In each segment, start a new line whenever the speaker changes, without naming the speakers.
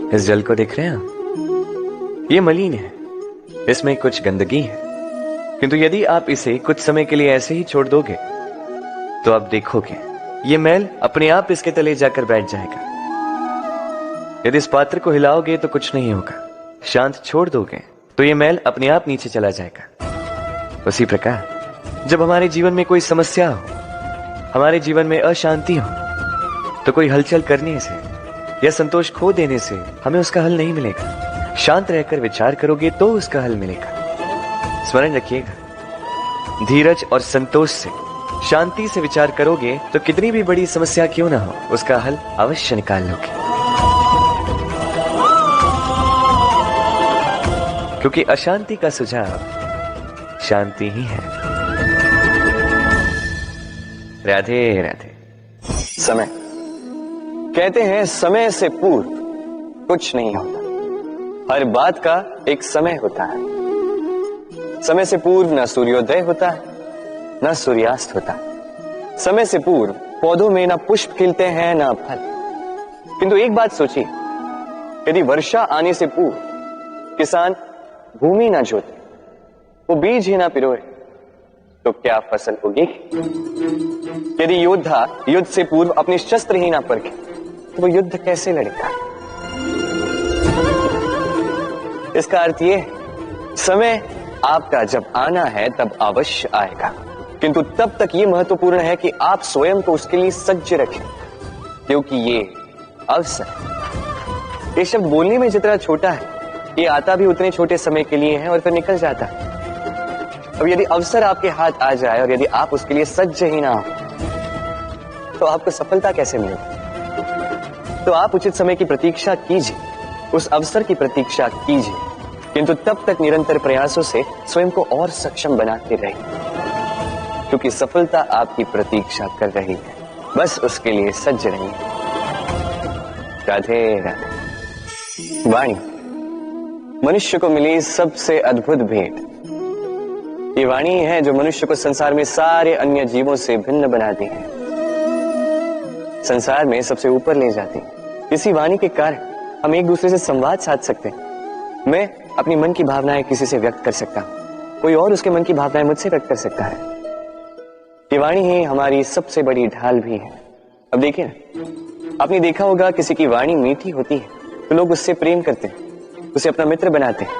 इस जल को देख रहे हैं आप? ये मलिन है, इसमें कुछ गंदगी है, किंतु यदि आप इसे कुछ समय के लिए ऐसे ही छोड़ दोगे तो आप देखोगे ये मैल अपने आप इसके तले जाकर बैठ जाएगा। यदि इस पात्र को हिलाओगे तो कुछ नहीं होगा, शांत छोड़ दोगे तो ये मैल अपने आप नीचे चला जाएगा। उसी प्रकार जब हमारे जीवन में कोई समस्या हो, हमारे जीवन में अशांति हो, तो कोई हलचल करने से या संतोष खो देने से हमें उसका हल नहीं मिलेगा। शांत रहकर विचार करोगे तो उसका हल मिलेगा। स्मरण रखिएगा, धीरज और संतोष से, शांति से विचार करोगे तो कितनी भी बड़ी समस्या क्यों ना हो, उसका हल अवश्य निकाल लोगे। क्योंकि अशांति का सुझाव शांति ही है। राधे राधे।
समय, कहते हैं समय से पूर्व कुछ नहीं होता, हर बात का एक समय होता है। समय से पूर्व न सूर्योदय होता है, न सूर्यास्त होता है। समय से पूर्व पौधों में न पुष्प खिलते हैं न फल। किंतु एक बात सोचिए, यदि वर्षा आने से पूर्व किसान भूमि ना जोते, वो बीज ही ना पिरोए, तो क्या फसल होगी? यदि योद्धा युद्ध से पूर्व अपने शस्त्र ही ना परखे, तो वो युद्ध कैसे लड़ेगा? इसका अर्थ ये, समय आपका जब आना है तब अवश्य आएगा, किंतु तब तक ये महत्वपूर्ण है कि आप स्वयं को उसके लिए सज्ज रखें, क्योंकि ये अवसर, ये शब्द बोलने में जितना छोटा है, ये आता भी उतने छोटे समय के लिए है और फिर निकल जाता है। अब यदि अवसर आपके हाथ आ जाए और यदि आप उसके लिए सज्ज ही ना हो, तो आपको सफलता कैसे मिलेगी? तो आप उचित समय की प्रतीक्षा कीजिए, उस अवसर की प्रतीक्षा कीजिए, किंतु तब तक निरंतर प्रयासों से स्वयं को और सक्षम बनाते रहिए, क्योंकि सफलता आपकी प्रतीक्षा कर रही है। बस उसके लिए सज्ज रहिए। राधे राधे। वाणी मनुष्य को मिली सबसे अद्भुत भेंट। ये वाणी है जो मनुष्य को संसार में सारे अन्य जीवों से भिन्न बनाती है, संसार में सबसे ऊपर ले जाती है। इसी वाणी के कारण हम एक दूसरे से संवाद साध सकते हैं। मैं अपनी मन की भावनाएं किसी से व्यक्त कर सकता हूं, कोई और उसके मन की भावनाएं मुझसे व्यक्त कर सकता है। ये वाणी ही हमारी सबसे बड़ी ढाल भी है। अब देखिए ना, आपने देखा होगा किसी की वाणी मीठी होती है तो लोग उससे प्रेम करते हैं, उसे अपना मित्र बनाते हैं।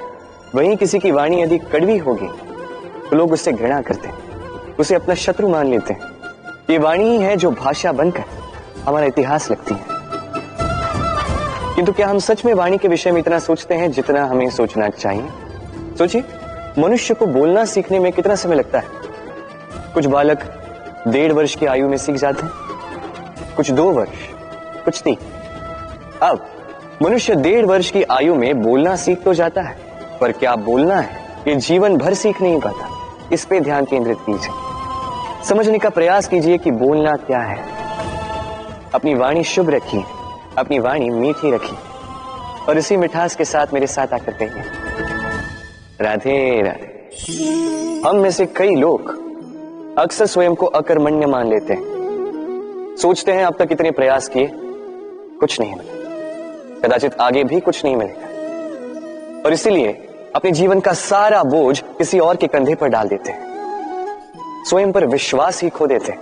वहीं किसी की वाणी यदि कड़वी होगी तो लोग उससे घृणा करते हैं, उसे अपना शत्रु मान लेते हैं। ये वाणी ही है जो भाषा बनकर हमारा इतिहास लिखती है। किंतु क्या हम सच में वाणी के विषय में इतना सोचते हैं जितना हमें सोचना चाहिए? सोचिए, मनुष्य को बोलना सीखने में कितना समय लगता है? कुछ बालक 1.5 वर्ष की आयु में सीख जाते हैं, कुछ 2 वर्ष, कुछ 3। अब मनुष्य 1.5 वर्ष की आयु में बोलना सीख तो जाता है, पर क्या बोलना है ये जीवन भर सीख नहीं पाता। इस पे ध्यान केंद्रित कीजिए, समझने का प्रयास कीजिए कि बोलना क्या है। अपनी वाणी शुभ रखिए, अपनी वाणी मीठी रखिए, और इसी मिठास के साथ मेरे साथ आकर कहिए राधे राधे। हम में से कई लोग अक्सर स्वयं को अकर्मण्य मान लेते हैं, सोचते हैं अब तक इतने प्रयास किए, कुछ नहीं मिला, कदाचित आगे भी कुछ नहीं मिलेगा, और इसीलिए अपने जीवन का सारा बोझ किसी और के कंधे पर डाल देते हैं, स्वयं पर विश्वास ही खो देते हैं।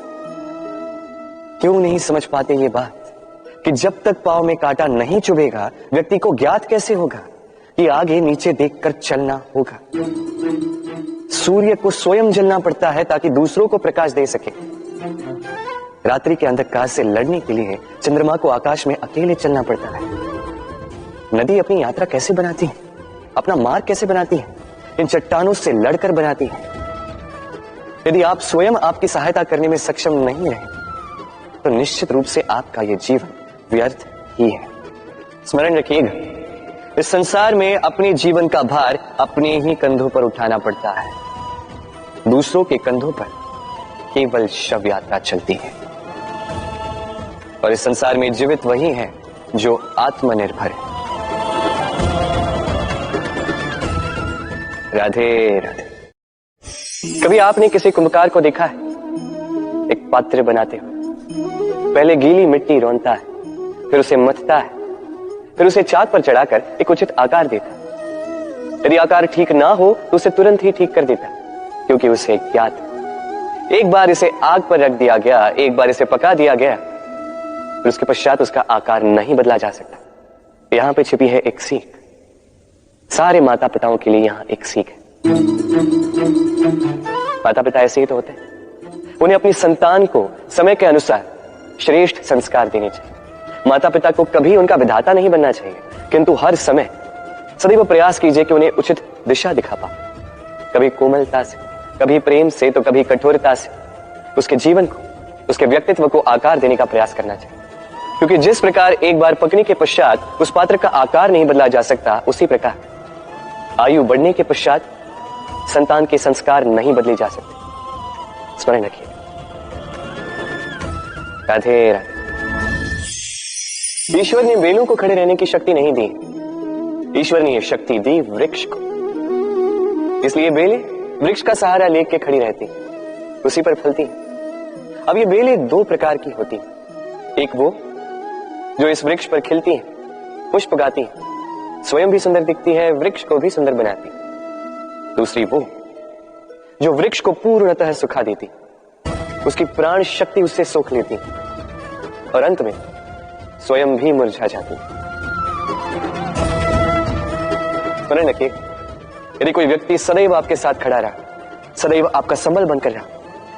क्यों नहीं समझ पाते ये बात कि जब तक पांव में कांटा नहीं चुभेगा, व्यक्ति को ज्ञात कैसे होगा कि आगे नीचे देखकर चलना होगा। सूर्य को स्वयं जलना पड़ता है ताकि दूसरों को प्रकाश दे सके। रात्रि के अंधकार से लड़ने के लिए चंद्रमा को आकाश में अकेले चलना पड़ता है। नदी अपनी यात्रा कैसे बनाती है, अपना मार्ग कैसे बनाती है? इन चट्टानों से लड़कर बनाती है। यदि आप स्वयं आपकी सहायता करने में सक्षम नहीं रहे, तो निश्चित रूप से आपका यह जीवन व्यर्थ ही है। स्मरण रखिएगा, इस संसार में अपने जीवन का भार अपने ही कंधों पर उठाना पड़ता है। दूसरों के कंधों पर केवल शव यात्रा चलती है। और इस संसार में जीवित वही है जो आत्मनिर्भर है। राधे राधे। कभी आपने किसी कुम्भकार को देखा है एक पात्र बनाते हुए? पहले गीली मिट्टी रौंदता है, फिर उसे मथता है, फिर उसे चाक पर चढ़ाकर एक उचित आकार देता है। यदि आकार ठीक ना हो तो उसे तुरंत ही ठीक कर देता, क्योंकि उसे ज्ञात एक बार इसे आग पर रख दिया गया, एक बार इसे पका दिया गया, फिर उसके पश्चात उसका आकार नहीं बदला जा सकता। यहां पे छिपी है एक सीख। सारे माता पिताओं के लिए यहां एक सीख है। माता पिता ऐसे ही तो होते हैं, उन्हें अपनी संतान को समय के अनुसार श्रेष्ठ संस्कार देने चाहिए। माता पिता को कभी उनका विधाता नहीं बनना चाहिए, किंतु हर समय सदैव प्रयास कीजिए कि उन्हें उचित दिशा दिखा पाओ। कभी कोमलता से, कभी प्रेम से, तो कभी कठोरता से उसके जीवन को, उसके व्यक्तित्व को आकार देने का प्रयास करना चाहिए। क्योंकि जिस प्रकार एक बार पकने के पश्चात उस पात्र का आकार नहीं बदला जा सकता, उसी प्रकार आयु बढ़ने के पश्चात संतान के संस्कार नहीं बदले जा सकते। स्मरण रखिए। राधे राधे। ईश्वर ने बेलों को खड़े रहने की शक्ति नहीं दी, ईश्वर ने यह शक्ति दी वृक्ष को। इसलिए बेलें वृक्ष का सहारा लेके खड़ी रहती, उसी पर फलती। अब ये बेलें दो प्रकार की होती, एक वो जो इस वृक्ष पर खिलती है, पुष्प गाती है, स्वयं भी सुंदर दिखती है, वृक्ष को भी सुंदर बनाती। दूसरी वो जो वृक्ष को पूर्णतः सुखा देती, उसकी प्राण शक्ति उससे सोख लेती और अंत में स्वयं भी मुरझा जाती। स्मरण रखिए, यदि कोई व्यक्ति सदैव आपके साथ खड़ा रहा, सदैव आपका संबल बनकर रहा,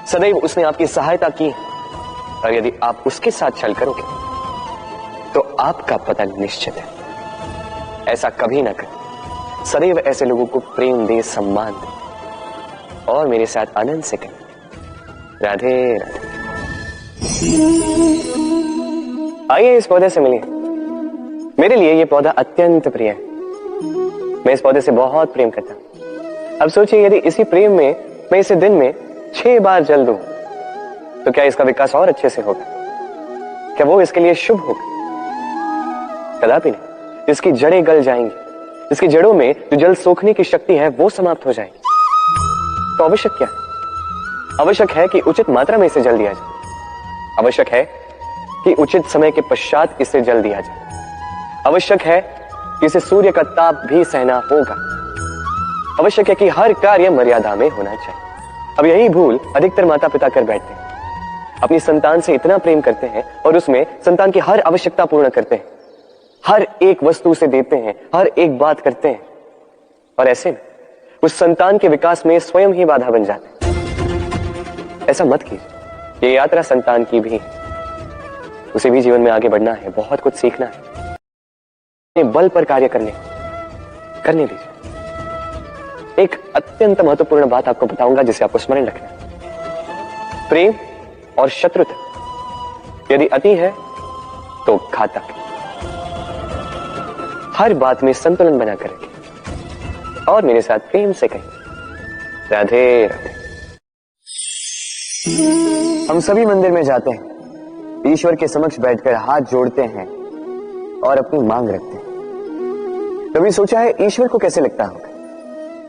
सदैव उसने आपकी सहायता की, और यदि आप उसके साथ छल करोगे तो आपका पतन निश्चित है। ऐसा कभी ना करें। सदैव ऐसे लोगों को प्रेम दे, सम्मान दे और मेरे साथ आनंद से करें। राधे राधे। आइए इस पौधे से मिलिए। मेरे लिए यह पौधा अत्यंत प्रिय है। मैं इस पौधे से बहुत प्रेम करता हूं। अब सोचिए, यदि इसी प्रेम में मैं इसे दिन में 6 बार जल दूं, तो क्या इसका विकास और अच्छे से होगा? क्या वो इसके लिए शुभ होगा? कदापि नहीं। इसकी जड़ें गल जाएंगी, इसकी जड़ों में जो जल सोखने की शक्ति है वो समाप्त हो जाएगी। तो आवश्यक क्या है? आवश्यक है कि उचित मात्रा में इसे जल दिया जाए। आवश्यक है कि उचित समय के पश्चात इसे जल दिया जाए। आवश्यक है कि इसे सूर्य का ताप भी सहना होगा। आवश्यक है कि हर कार्य मर्यादा में होना चाहिए। अब यही भूल अधिकतर माता पिता कर बैठते हैं। अपनी संतान से इतना प्रेम करते हैं और उसमें संतान की हर आवश्यकता पूर्ण करते हैं, हर एक वस्तु से देते हैं, हर एक बात करते हैं, और ऐसे में उस संतान के विकास में स्वयं ही बाधा बन जाते हैं। ऐसा मत कीजिए। ये यात्रा संतान की भी है, उसे भी जीवन में आगे बढ़ना है, बहुत कुछ सीखना है। बल पर कार्य करने दीजिए। एक अत्यंत महत्वपूर्ण बात आपको बताऊंगा जिसे आपको स्मरण रखना है। प्रेम और शत्रुता यदि अति है तो घातक। हर बात में संतुलन बनाकर रखें और मेरे साथ प्रेम से कहें, राधे राधे। हम सभी मंदिर में जाते हैं, ईश्वर के समक्ष बैठकर हाथ जोड़ते हैं और अपनी मांग रखते हैं। कभी सोचा है ईश्वर को कैसे लगता होगा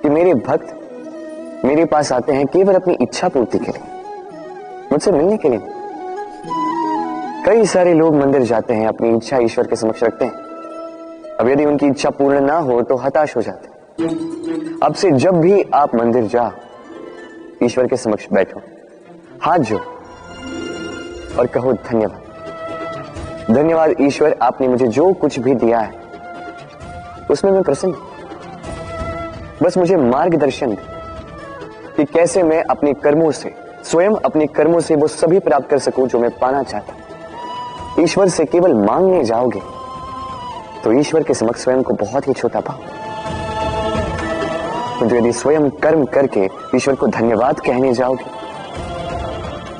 कि मेरे भक्त मेरे पास आते हैं केवल अपनी इच्छा पूर्ति के लिए, मुझसे मिलने के लिए? कई सारे लोग मंदिर जाते हैं, अपनी इच्छा ईश्वर के समक्ष रखते हैं। अब यदि उनकी इच्छा पूर्ण ना हो तो हताश हो जाते। अब से जब भी आप मंदिर जाओ, ईश्वर के समक्ष बैठो, हाथ जोड़ो और कहो धन्यवाद। धन्यवाद ईश्वर, आपने मुझे जो कुछ भी दिया है उसमें मैं प्रसन्न हूं। बस मुझे मार्गदर्शन दे कि कैसे मैं अपने कर्मों से, स्वयं अपने कर्मों से वो सभी प्राप्त कर सकूं जो मैं पाना चाहता हूं। ईश्वर से केवल मांगने जाओगे तो ईश्वर के समक्ष स्वयं को बहुत ही छोटा पाओ। तो यदि स्वयं कर्म करके ईश्वर को धन्यवाद कहने जाओगे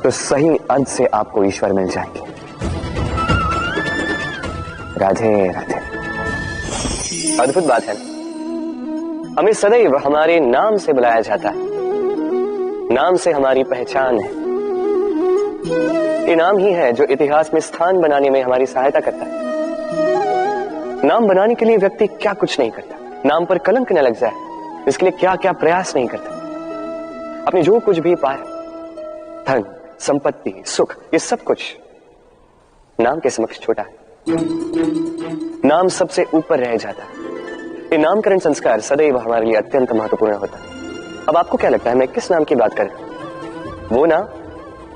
तो सही अर्थ से आपको ईश्वर मिल जाएंगे। राधे राधे। अद्भुत बात है, हमें सदैव हमारे नाम से बुलाया जाता है। नाम से हमारी पहचान है। ये नाम ही है जो इतिहास में स्थान बनाने में हमारी सहायता करता है। नाम बनाने के लिए व्यक्ति क्या कुछ नहीं करता, नाम पर कलंक न लग जाए इसके लिए क्या क्या प्रयास नहीं करता। अपने जो कुछ भी पाया, धन, संपत्ति, सुख, ये सब कुछ नाम के समक्ष छोटा है। नाम सबसे ऊपर रह जाता है। ये नामकरण संस्कार सदैव हमारे लिए अत्यंत महत्वपूर्ण होता है। अब आपको क्या लगता है मैं किस नाम की बात कर रहा हूं? वो नाम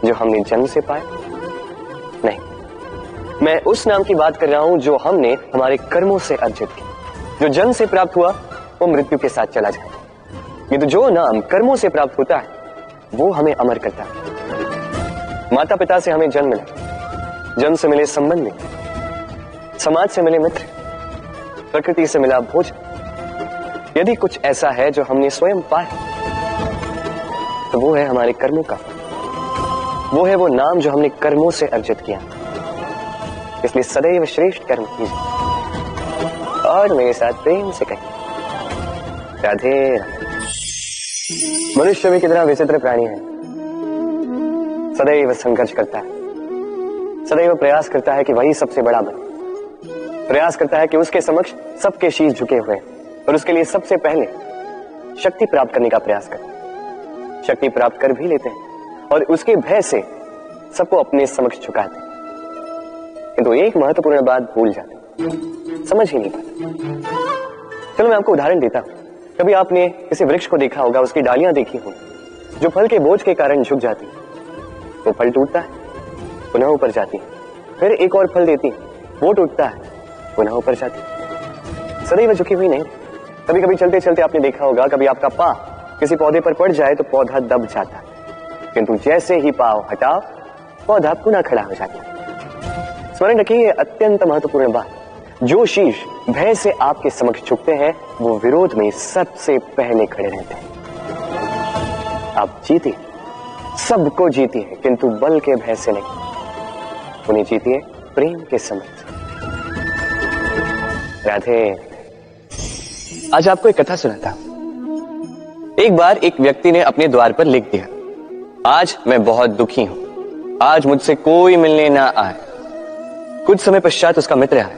जो हमने जन्म से पाया? नहीं, मैं उस नाम की बात कर रहा हूं जो हमने हमारे कर्मों से अर्जित किया। जो जन्म से प्राप्त हुआ वो मृत्यु के साथ चला जाता है, किंतु जो नाम कर्मों से प्राप्त होता है वो हमें अमर करता है। माता पिता से हमें जन्म मिला, जन्म से मिले संबंध मिले, समाज से मिले मित्र, प्रकृति से मिला भोजन। यदि कुछ ऐसा है जो हमने स्वयं पाया तो वो है हमारे कर्मों का, वो है वो नाम जो हमने कर्मों से अर्जित किया। इसलिए सदैव श्रेष्ठ कर्म कीजिए और मेरे साथ प्रेम से कहिए राधे राधे। मनुष्य भी कितना विचित्र प्राणी है। सदैव संघर्ष करता है, सदैव प्रयास करता है कि वही सबसे बड़ा बने, प्रयास करता है कि उसके समक्ष सबके शीश झुके हुए और उसके लिए सबसे पहले शक्ति प्राप्त करने का प्रयास करता है। शक्ति प्राप्त कर भी लेते हैं और उसके भय से सबको अपने समक्ष झुकाते हैं, किंतु एक महत्वपूर्ण बात भूल जाते हैं, समझ ही नहीं पाते। चलो मैं आपको उदाहरण देता हूं। कभी आपने किसी वृक्ष को देखा होगा, उसकी डालियां देखी होंगी जो फल के बोझ के कारण झुक जाती है। वो फल टूटता है, पुनः ऊपर जाती है, फिर एक और फल देती है, वो टूटता है, पुनः ऊपर जाती है, सदैव झुकी हुई नहीं। कभी कभी चलते चलते आपने देखा होगा, कभी आपका पांव किसी पौधे पर पड़ जाए तो पौधा दब जाता है, किंतु जैसे ही पांव हटाओ पौधा पुनः खड़ा हो जाता है। स्मरण रखिए अत्यंत महत्वपूर्ण बात, जो शीश भय से आपके समक्ष झुकते हैं वो विरोध में सबसे पहले खड़े रहते हैं। आप जीते, सबको जीतिए, किंतु बल के भय से नहीं, उन्हें जीतिए प्रेम के समक्ष। राधे। आज आपको एक कथा सुनाता हूं। एक बार एक व्यक्ति ने अपने द्वार पर लिख दिया, आज मैं बहुत दुखी हूं, आज मुझसे कोई मिलने ना आए। कुछ समय पश्चात उसका मित्र आया,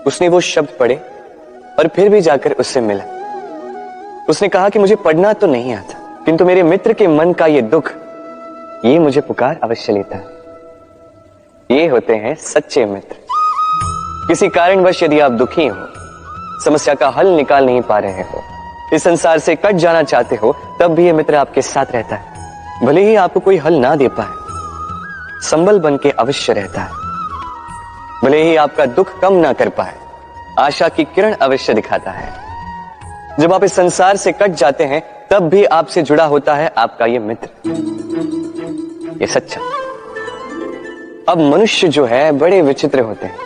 उसने वो शब्द पढ़े और फिर भी जाकर उससे मिला। उसने कहा कि मुझे पढ़ना तो नहीं आता, किंतु मेरे मित्र के मन का ये दुख, ये मुझे पुकार अवश्य लेता है। ये होते हैं सच्चे मित्र। किसी कारणवश यदि आप दुखी हो, समस्या का हल निकाल नहीं पा रहे हो, इस संसार से कट जाना चाहते हो, तब भी ये मित्र आपके साथ रहता है। भले ही आपको कोई हल ना दे पाए, संबल बन के अवश्य रहता है। भले ही आपका दुख कम ना कर पाए, आशा की किरण अवश्य दिखाता है। जब आप इस संसार से कट जाते हैं तब भी आपसे जुड़ा होता है आपका ये मित्र, ये सच्चा। अब मनुष्य जो है बड़े विचित्र होते हैं।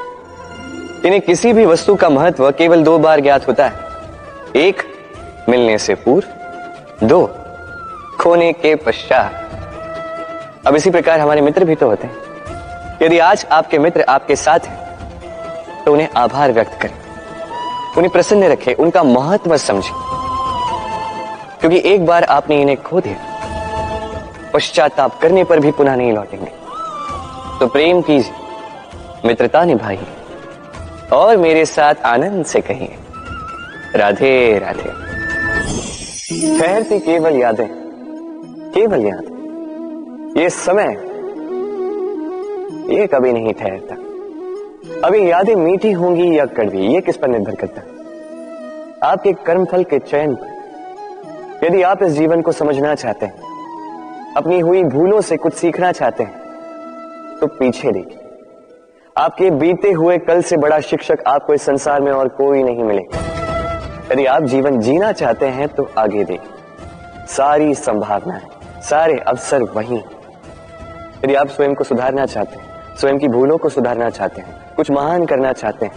इन्हें किसी भी वस्तु का महत्व केवल दो बार ज्ञात होता है, एक मिलने से पूर्व, दो खोने के पश्चात। अब इसी प्रकार हमारे मित्र भी तो होते हैं। यदि आज आपके मित्र आपके साथ हैं तो उन्हें आभार व्यक्त करें, उन्हें प्रसन्न रखें, उनका महत्व समझें, क्योंकि एक बार आपने इन्हें खो दिया, पश्चाताप करने पर भी पुनः नहीं लौटेंगे। तो प्रेम कीजिए, मित्रता निभाइए और मेरे साथ आनंद से कहिए राधे राधे। ठहरती केवल यादें, केवल यादें। ये समय ये कभी नहीं ठहरता। अभी यादें मीठी होंगी या कड़वी, ये किस पर निर्भर करता है? आपके कर्मफल के चयन पर। यदि आप इस जीवन को समझना चाहते हैं, अपनी हुई भूलों से कुछ सीखना चाहते हैं, तो पीछे देखिए। आपके बीते हुए कल से बड़ा शिक्षक आपको इस संसार में और कोई नहीं मिलेगा। यदि आप जीवन जीना चाहते हैं तो आगे देखिए, सारी संभावनाएं, सारे अवसर वहीं। यदि आप स्वयं को सुधारना चाहते हैं, स्वयं की भूलों को सुधारना चाहते हैं, कुछ महान करना चाहते हैं,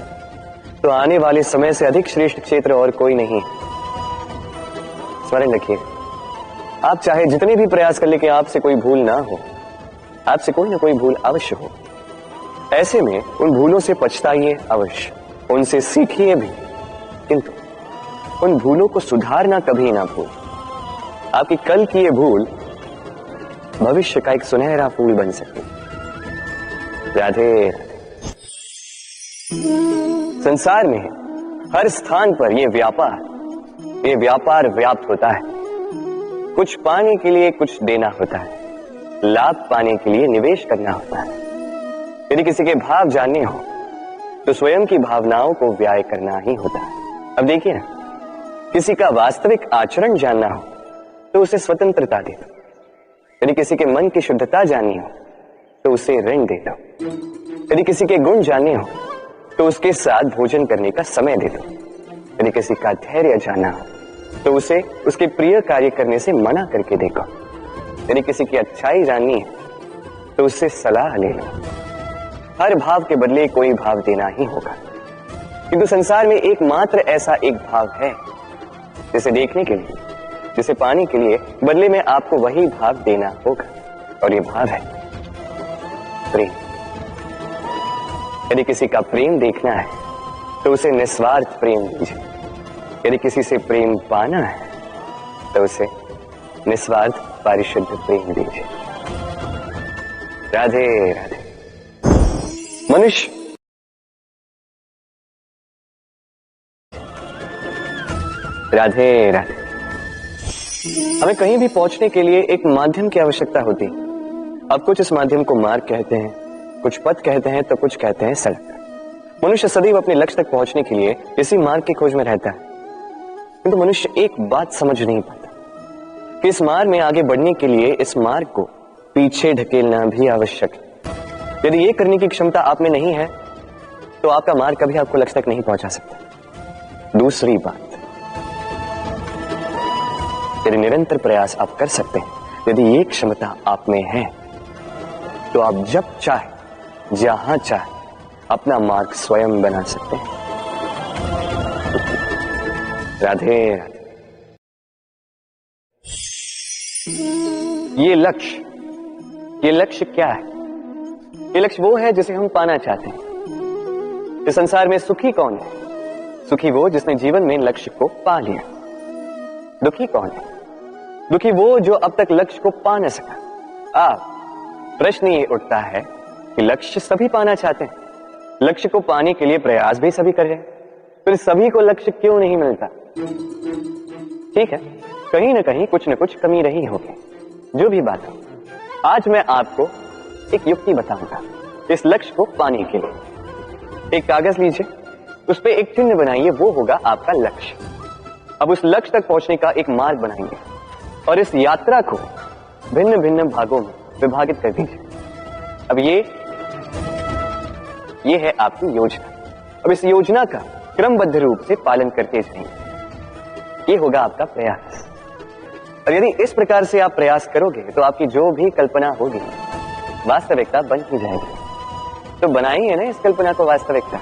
तो आने वाले समय से अधिक श्रेष्ठ क्षेत्र और कोई नहीं है। स्मरण रखिए, आप चाहे जितने भी प्रयास कर ले कि आपसे कोई भूल ना हो, आपसे कोई ना कोई भूल अवश्य हो। ऐसे में उन भूलों से पछताइए अवश्य, उनसे सीखिए भी, किंतु उन भूलों को सुधारना कभी ना भूल। आपकी कल की ये भूल भविष्य का एक सुनहरा फूल बन सकती है। राधे। संसार में हर स्थान पर ये व्यापार व्याप्त होता है। कुछ पाने के लिए कुछ देना होता है, लाभ पाने के लिए निवेश करना होता है। यदि किसी के भाव जानने हो तो स्वयं की भावनाओं को व्याय करना ही होता है। अब देखिए ना, किसी का वास्तविक आचरण जानना हो तो उसे स्वतंत्रता दे दो। यदि किसी के मन की शुद्धता जाननी हो तो उसे ऋण दे दो। यदि किसी के गुण जानने हो तो उसके साथ भोजन करने का समय दे दो। यदि किसी का धैर्य जानना हो तो उसे उसके प्रिय कार्य करने से मना करके देखो। यदि किसी की अच्छाई जाननी है तो उससे सलाह ले लो। हर भाव के बदले कोई भाव देना ही होगा, किंतु संसार में एकमात्र ऐसा एक भाव है जिसे देखने के लिए, जिसे पाने के लिए बदले में आपको वही भाव देना होगा, और ये भाव है प्रेम। यदि किसी का प्रेम देखना है तो उसे निस्वार्थ प्रेम दीजिए। यदि किसी से प्रेम पाना है तो उसे निस्वार्थ पारिशुद्ध प्रेम दीजिए। राधे राधे। मनुष्य राधे राधे। हमें कहीं भी पहुंचने के लिए एक माध्यम की आवश्यकता होती है। अब कुछ इस माध्यम को मार्ग कहते हैं, कुछ पथ कहते हैं, तो कुछ कहते हैं सड़क। मनुष्य सदैव अपने लक्ष्य तक पहुंचने के लिए इसी मार्ग की खोज में रहता है, किंतु मनुष्य एक बात समझ नहीं पाता कि इस मार्ग में आगे बढ़ने के लिए इस मार्ग को पीछे ढकेलना भी आवश्यक है। यदि ये करने की क्षमता आप में नहीं है तो आपका मार्ग कभी आपको लक्ष्य तक नहीं पहुंचा सकता। दूसरी बात, यदि निरंतर प्रयास आप कर सकते हैं, यदि ये क्षमता आप में है, तो आप जब चाहे जहां चाहे अपना मार्ग स्वयं बना सकते हैं। राधे राधे। ये लक्ष्य क्या है? ये लक्ष्य वो है जिसे हम पाना चाहते हैं। इस संसार में सुखी कौन है? सुखी वो जिसने जीवन में लक्ष्य को पा लिया। दुखी कौन है? दुखी वो जो अब तक लक्ष्य को पा न सका। प्रश्न ये उठता है कि लक्ष्य सभी पाना चाहते हैं, लक्ष्य को पाने के लिए प्रयास भी सभी कर रहे हैं, फिर सभी को लक्ष्य क्यों नहीं मिलता? ठीक है, कहीं ना कहीं कुछ न कुछ कमी रही होगी। जो भी बात हो, आज मैं आपको एक युक्ति बताऊंगा इस लक्ष्य को पाने के लिए। एक कागज लीजिए, उस पर एक चिन्ह बनाइए, वो होगा आपका लक्ष्य। अब उस लक्ष्य तक पहुंचने का एक मार्ग बनाएंगे और इस यात्रा को भिन्न भिन्न भागों में विभाजित कर दीजिए। अब ये है आपकी योजना। अब इस योजना का क्रमबद्ध रूप से पालन करते जाएंगे, ये होगा आपका प्रयास। और यदि इस प्रकार से आप प्रयास करोगे तो आपकी जो भी कल्पना होगी वास्तविकता बन ही जाएगी। तो बनाइए ना इस कल्पना को वास्तविकता।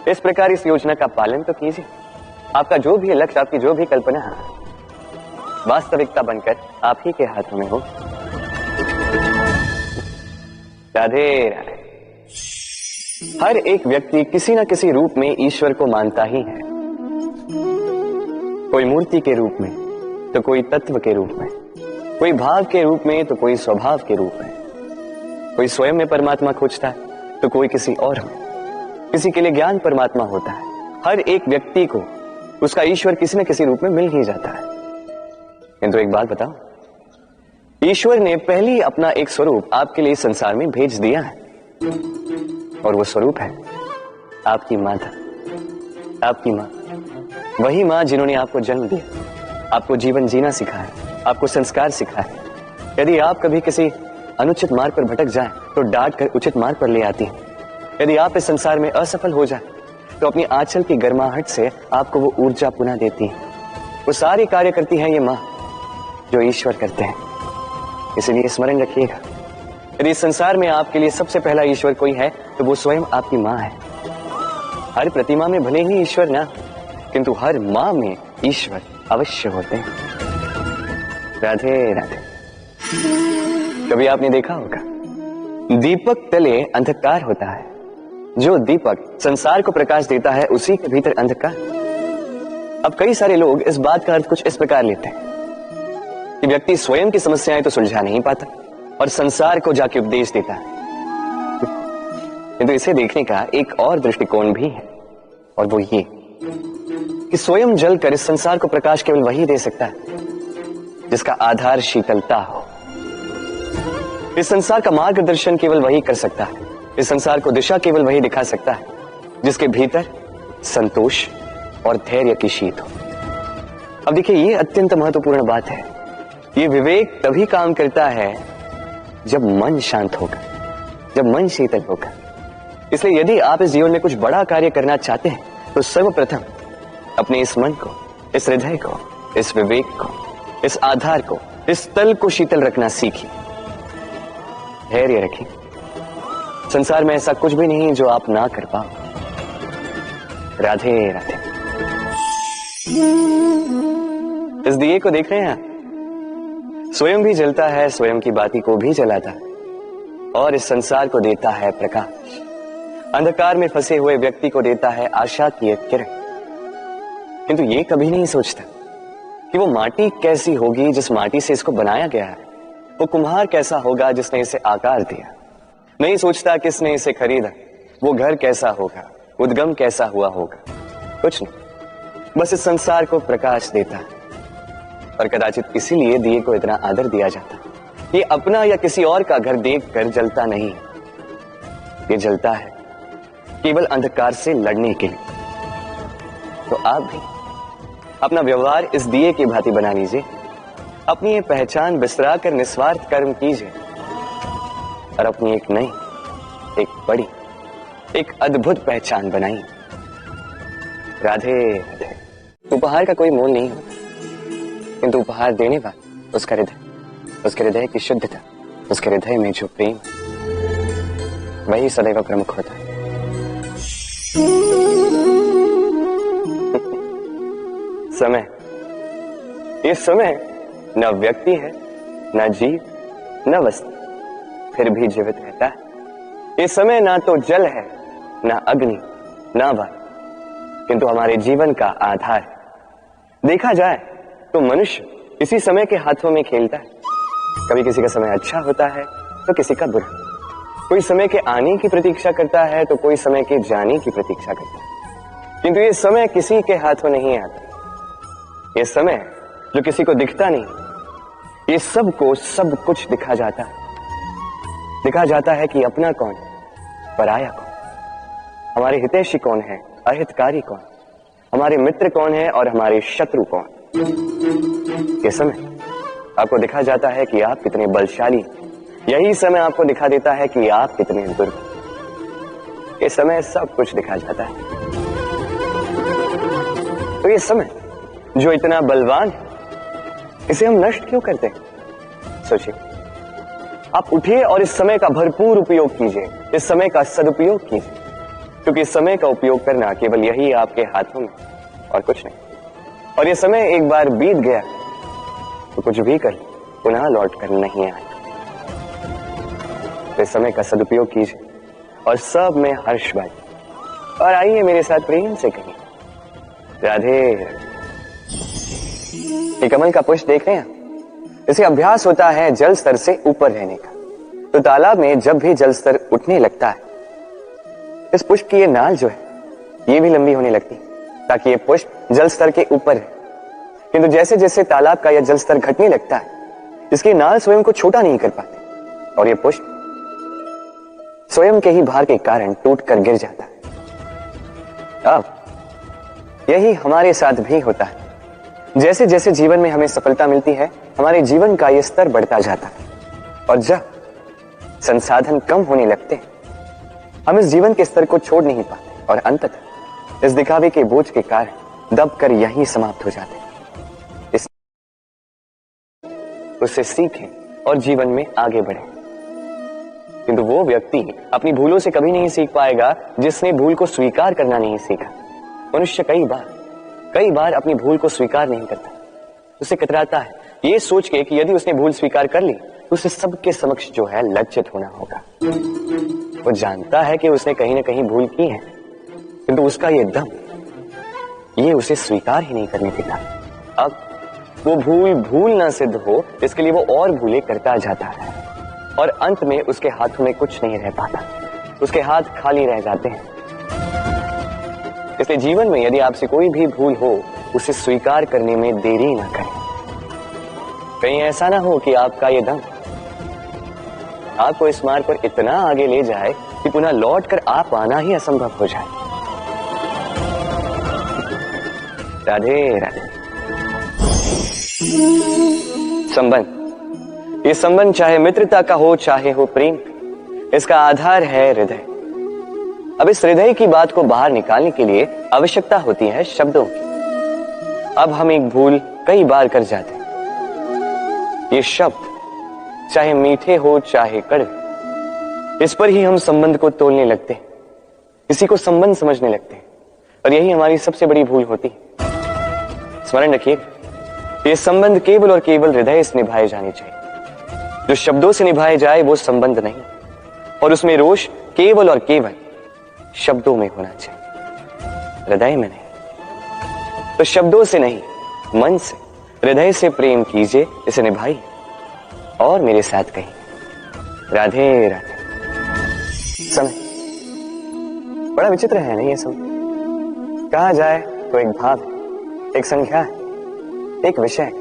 इस प्रकार इस योजना का पालन तो कीजिए। आपका जो भी लक्ष्य, आपकी जो भी कल्पना है, वास्तविकता बनकर आप ही के हाथों में हो। राधे राधे। हर एक व्यक्ति किसी न किसी रूप में ईश्वर को मानता ही है। कोई मूर्ति के रूप में, तो कोई तत्व के रूप में, कोई भाव के रूप में, तो कोई स्वभाव के रूप में। कोई स्वयं में परमात्मा खोजता है तो कोई किसी और में। किसी के लिए ज्ञान परमात्मा होता है। हर एक व्यक्ति को उसका ईश्वर किसी न किसी रूप में मिल ही जाता है। किंतु एक बात बताओ, ईश्वर ने पहले अपना एक स्वरूप आपके लिए संसार में भेज दिया है, और वो स्वरूप है आपकी माता। आपकी मां, वही मां जिन्होंने आपको जन्म दिया, आपको जीवन जीना सिखाया, आपको संस्कार सिखाया। यदि आप कभी किसी अनुचित मार्ग पर भटक जाएं तो डांट कर उचित मार्ग पर ले आती है। यदि आप इस संसार में असफल हो जाएं तो अपनी आंचल की गर्माहट से आपको वो ऊर्जा पुनः देती है। वो सारी कार्य करती है ये मां जो ईश्वर करते हैं। इसलिए स्मरण रखिएगा, यदि इस संसार में आपके लिए सबसे पहला ईश्वर कोई है तो वो स्वयं आपकी मां है। हर प्रतिमा में भले ही ईश्वर ना, किंतु हर मां में ईश्वर अवश्य होते हैं। राधे राधे। कभी आपने देखा होगा, दीपक तले अंधकार होता है, जो दीपक संसार को प्रकाश देता है उसी के भीतर अंधकार। अब कई सारे लोग इस बात का अर्थ कुछ इस प्रकार लेते हैं कि व्यक्ति स्वयं की समस्याएं तो सुलझा नहीं पाता और संसार को जाके उपदेश देता है। किंतु इसे देखने का एक और दृष्टिकोण भी है, और वो ये कि स्वयं जलकर इस संसार को प्रकाश केवल वही दे सकता है जिसका आधार शीतलता हो। इस संसार का मार्गदर्शन केवल वही कर सकता है इस संसार को दिशा केवल वही दिखा सकता है जिसके भीतर संतोष और धैर्य की शीत हो। अब देखिए, ये अत्यंत महत्वपूर्ण बात है। ये विवेक तभी काम करता है जब मन शांत होगा, जब मन शीतल होगा। इसलिए यदि आप इस जीवन में कुछ बड़ा कार्य करना चाहते हैं तो सर्वप्रथम अपने इस मन को, इस हृदय को, इस विवेक को, इस आधार को, इस तल को शीतल रखना सीखिए। धैर्य रखिए। संसार में ऐसा कुछ भी नहीं जो आप ना कर पाओ। राधे राधे। इस दिए को देख रहे हैं आप? स्वयं भी जलता है, स्वयं की बाती को भी जलाता है और इस संसार को देता है प्रकाश। अंधकार में फंसे हुए व्यक्ति को देता है आशा की एक किरण। किंतु ये कभी नहीं सोचता कि वो माटी कैसी होगी जिस माटी से इसको बनाया गया है। वो कुम्हार कैसा होगा जिसने इसे आकार दिया। नहीं सोचता किसने इसे खरीदा, वो घर कैसा होगा, उद्गम कैसा हुआ होगा। कुछ नहीं, बस इस संसार को प्रकाश देता है। और कदाचित इसीलिए दिए को इतना आदर दिया जाता है। ये अपना या किसी और का घर देखकर जलता नहीं, ये जलता है केवल अंधकार से लड़ने के लिए। तो आप भी अपना व्यवहार इस दिए की भांति बना लीजिए। अपनी ये पहचान बिसरा कर निस्वार्थ कर्म कीजिए और अपनी एक नई, एक बड़ी, एक अद्भुत पहचान बनाइए। राधे राधे। उपहार का कोई मोल नहीं होता, किंतु उपहार देने वाला उसका हृदय, उसके हृदय की शुद्धता, उसके हृदय में जो प्रेम, वही सदैव प्रमुख होता है। समय, ये समय न व्यक्ति है, न जीव, न वस्तु, फिर भी जीवित रहता है। ये समय ना तो जल है, ना अग्नि, ना वायु, किंतु हमारे जीवन का आधार है। देखा जाए तो मनुष्य इसी समय के हाथों में खेलता है। कभी किसी का समय अच्छा होता है तो किसी का बुरा। कोई समय के आने की प्रतीक्षा करता है तो कोई समय के जाने की प्रतीक्षा करता है। किंतु ये समय किसी के हाथों नहीं आता। ये समय जो किसी को दिखता नहीं, ये सबको सब कुछ दिखा जाता है। दिखा जाता है कि अपना कौन, पराया कौन, हमारे हितैषी कौन है, अहितकारी कौन, हमारे मित्र कौन है और हमारे शत्रु कौन। ये समय आपको दिखा जाता है कि आप कितने बलशाली, यही समय आपको दिखा देता है कि आप कितने दुर्बल। ये समय सब कुछ दिखा जाता है। तो ये समय जो इतना बलवान है, इसे हम नष्ट क्यों करते हैं? सोचिए, आप उठिए और इस समय का भरपूर उपयोग कीजिए, इस समय का सदुपयोग कीजिए, क्योंकि इस समय का उपयोग करना केवल यही आपके हाथों में और कुछ नहीं। और ये समय एक बार बीत गया तो कुछ भी कर पुनः लौट कर नहीं आएगा। तो इस समय का सदुपयोग कीजिए और सब में हर्ष बांटिए। और आइए मेरे साथ प्रेम से कहिए राधे। ये कमल का पुष्प देख रहे हैं, इसे अभ्यास होता है जल स्तर से ऊपर रहने का। तो तालाब में जब भी जल स्तर उठने लगता है, इस पुष्प की ये नाल जो है ये भी लंबी होने लगती है ताकि ये पुष्प जल स्तर के ऊपर है। किंतु जैसे जैसे तालाब का यह जल स्तर घटने लगता है, इसकी नाल स्वयं को छोटा नहीं कर पाती और ये पुष्प स्वयं के ही भार के कारण टूटकर गिर जाता है। अब यही हमारे साथ भी होता है। जैसे जैसे जीवन में हमें सफलता मिलती है, हमारे जीवन का यह स्तर बढ़ता जाता है और जब संसाधन कम होने लगते हैं, हम इस जीवन के स्तर को छोड़ नहीं पाते और अंततः इस दिखावे के बोझ के कारण दबकर यहीं समाप्त हो जाते हैं। उससे सीखें और जीवन में आगे बढ़ें। किंतु वो व्यक्ति अपनी भूलों से कभी नहीं सीख पाएगा जिसने भूल को स्वीकार करना नहीं सीखा। मनुष्य कई बार अपनी भूल को स्वीकार नहीं करता, उसे कतराता है ये सोच के कि यदि उसने भूल स्वीकार कर ली तो उसे सबके समक्ष जो है लज्जित होना होगा। वो जानता है कि उसने कहीं ना कहीं भूल की है, किंतु उसका ये दम ये उसे स्वीकार ही नहीं करने देता। अब वो भूल ना सिद्ध हो, इसके लिए वो और भूलें करता जाता है और अंत में उसके हाथों में कुछ नहीं रह पाता, उसके हाथ खाली रह जाते हैं। इसलिए जीवन में यदि आपसे कोई भी भूल हो, उसे स्वीकार करने में देरी ना करें। कहीं ऐसा ना हो कि आपका ये दम आपको इस मार्ग पर इतना आगे ले जाए कि पुनः लौट कर आ पाना ही असंभव हो जाए। राधे राधे। संबंध, ये संबंध चाहे मित्रता का हो चाहे हो प्रेम, इसका आधार है हृदय। अब इस हृदय की बात को बाहर निकालने के लिए आवश्यकता होती है शब्दों की। अब हम एक भूल कई बार कर जाते हैं। ये शब्द चाहे मीठे हो चाहे कड़वे, इस पर ही हम संबंध को तोलने लगते हैं, किसी को संबंध समझने लगते हैं, और यही हमारी सबसे बड़ी भूल होती है। स्मरण रखिए, ये संबंध केवल और केवल हृदय से निभाए जाने चाहिए। जो शब्दों से निभाए जाए वो संबंध नहीं, और उसमें रोष केवल और केवल शब्दों में होना चाहिए, हृदय में नहीं। तो शब्दों से नहीं, मन से, हृदय से प्रेम कीजिए, इसे निभाइए और मेरे साथ कहिए राधे राधे। समय बड़ा विचित्र है नहीं ये समय? कहा जाए तो एक भाव है, एक संख्या है, एक विषय है।